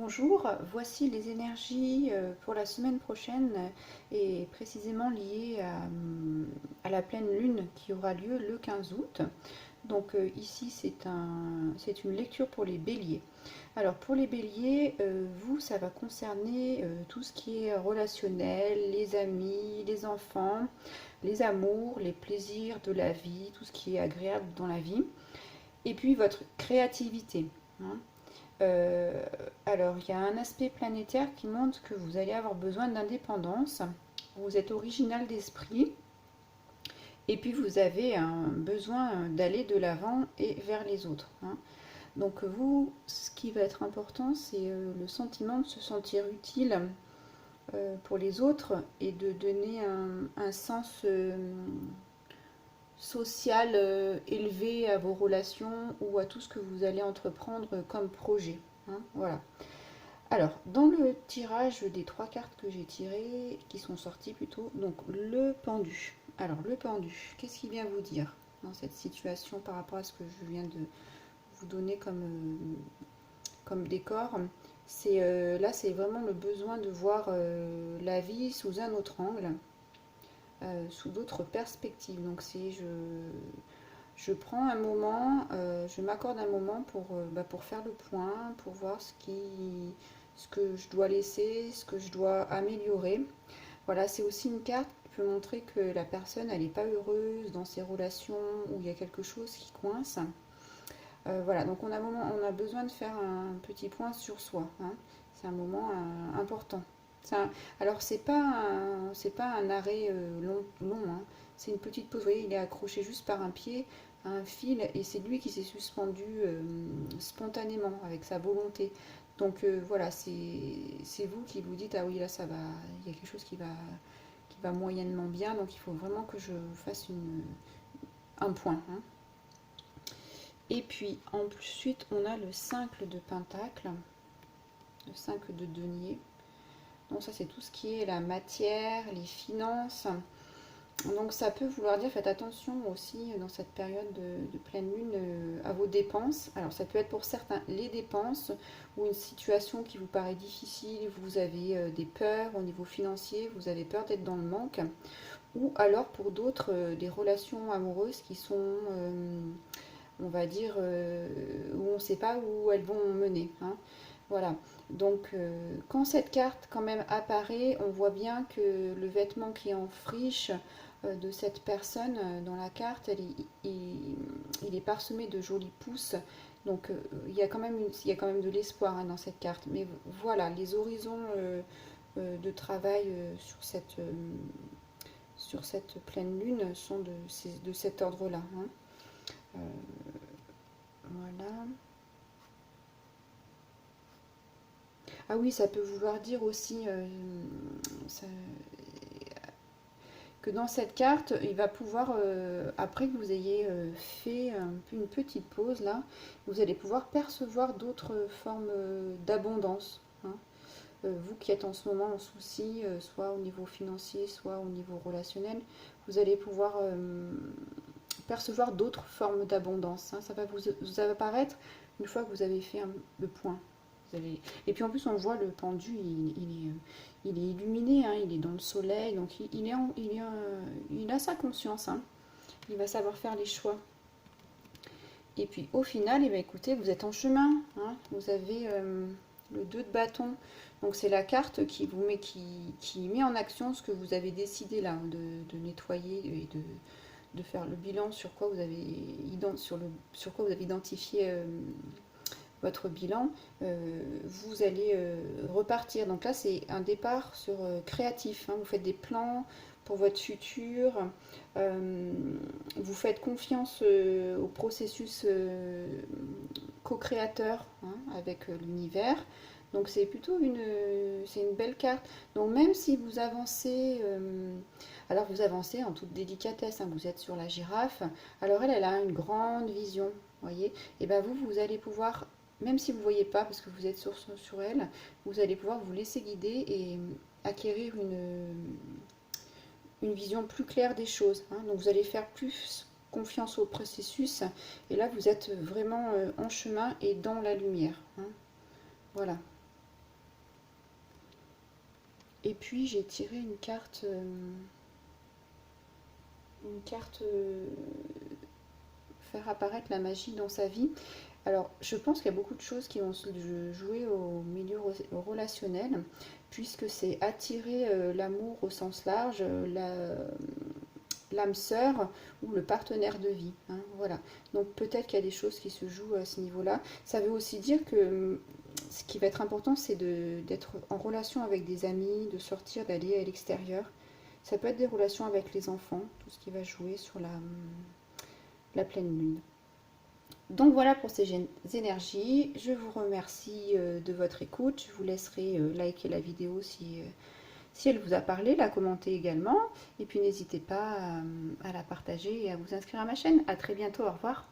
Bonjour, voici les énergies pour la semaine prochaine et précisément liées à la pleine lune qui aura lieu le 15 août. Donc ici c'est une lecture pour les béliers. Alors pour les béliers, vous ça va concerner tout ce qui est relationnel, les amis, les enfants, les amours, les plaisirs de la vie, tout ce qui est agréable dans la vie. Et puis votre créativité, hein. Euh, alors, il y a un aspect planétaire qui montre que vous allez avoir besoin d'indépendance. Vous êtes original d'esprit. Et puis, vous avez un besoin d'aller de l'avant et vers les autres, hein. Donc, vous, ce qui va être important, c'est le sentiment de se sentir utile pour les autres et de donner un sens social élevé à vos relations ou à tout ce que vous allez entreprendre comme projet, hein. Voilà. Alors, dans le tirage des trois cartes que j'ai tirées, qui sont sorties plutôt, donc le pendu. Alors, le pendu, qu'est-ce qu'il vient vous dire dans cette situation par rapport à ce que je viens de vous donner comme décor? Là, c'est vraiment le besoin de voir la vie sous un autre angle, sous d'autres perspectives. Donc, je prends un moment, je m'accorde un moment pour faire le point, pour voir ce que je dois laisser, ce que je dois améliorer. Voilà, c'est aussi une carte qui peut montrer que la personne, elle n'est pas heureuse dans ses relations, où il y a quelque chose qui coince. Voilà, donc on a besoin de faire un petit point sur soi, hein. C'est un moment important. Alors, c'est pas un arrêt long, hein. C'est une petite pause. Vous voyez, il est accroché juste par un pied à un fil et c'est lui qui s'est suspendu spontanément avec sa volonté. Donc voilà, c'est vous qui vous dites, ah oui, là ça va, il y a quelque chose qui va moyennement bien, donc il faut vraiment que je fasse un point, hein. Et puis ensuite, on a le 5 de pentacle, le 5 de denier. Donc ça, c'est tout ce qui est la matière, les finances. Donc ça peut vouloir dire, faites attention aussi dans cette période de pleine lune à vos dépenses. Alors ça peut être pour certains les dépenses ou une situation qui vous paraît difficile, vous avez des peurs au niveau financier, vous avez peur d'être dans le manque. Ou alors pour d'autres, des relations amoureuses qui sont, on va dire, où on ne sait pas où elles vont mener, hein. Voilà. Donc, quand cette carte quand même apparaît, on voit bien que le vêtement qui est en friche de cette personne dans la carte, il est parsemé de jolis pousses. Donc, il y a quand même de l'espoir, hein, dans cette carte. Mais voilà, les horizons de travail sur cette pleine lune sont de cet ordre-là, hein. Euh, voilà. Ah oui, ça peut vouloir dire aussi ça- que dans cette carte, il va pouvoir, après que vous ayez fait une petite pause là, vous allez pouvoir percevoir d'autres formes d'abondance, hein. Vous qui êtes en ce moment en souci, soit au niveau financier, soit au niveau relationnel, vous allez pouvoir percevoir d'autres formes d'abondance, hein. Ça va vous apparaître une fois que vous avez fait le point. Et puis en plus, on voit le pendu, il est illuminé, hein, il est dans le soleil, donc il a sa conscience, hein. Il va savoir faire les choix. Et puis au final, eh bien, écoutez, vous êtes en chemin, hein. Vous avez le 2 de bâton. Donc c'est la carte qui met en action ce que vous avez décidé là, de nettoyer et de faire le bilan sur quoi vous avez, sur quoi vous avez identifié votre bilan. Vous allez repartir. Donc là, c'est un départ sur créatif, hein. Vous faites des plans pour votre futur. Euh, Vous faites confiance au processus co-créateur, hein, avec l'univers. Donc c'est une belle carte. Donc même si vous avancez, alors vous avancez en toute délicatesse, hein, vous êtes sur la girafe. Alors elle a une grande vision, voyez. Et bien vous allez pouvoir, même si vous ne voyez pas, parce que vous êtes sur elle, vous allez pouvoir vous laisser guider et acquérir une vision plus claire des choses, hein. Donc vous allez faire plus confiance au processus et là vous êtes vraiment en chemin et dans la lumière, hein. Voilà. Et puis j'ai tiré une carte faire apparaître la magie dans sa vie. Alors, je pense qu'il y a beaucoup de choses qui vont se jouer au milieu relationnel, puisque c'est attirer l'amour au sens large, l'âme sœur ou le partenaire de vie, hein, voilà. Donc peut-être qu'il y a des choses qui se jouent à ce niveau-là. Ça veut aussi dire que ce qui va être important, c'est d'être en relation avec des amis, de sortir, d'aller à l'extérieur. Ça peut être des relations avec les enfants, tout ce qui va jouer sur la pleine lune. Donc voilà pour ces énergies. Je vous remercie de votre écoute. Je vous laisserai liker la vidéo si elle vous a parlé, la commenter également. Et puis n'hésitez pas à la partager et à vous inscrire à ma chaîne. À très bientôt, au revoir.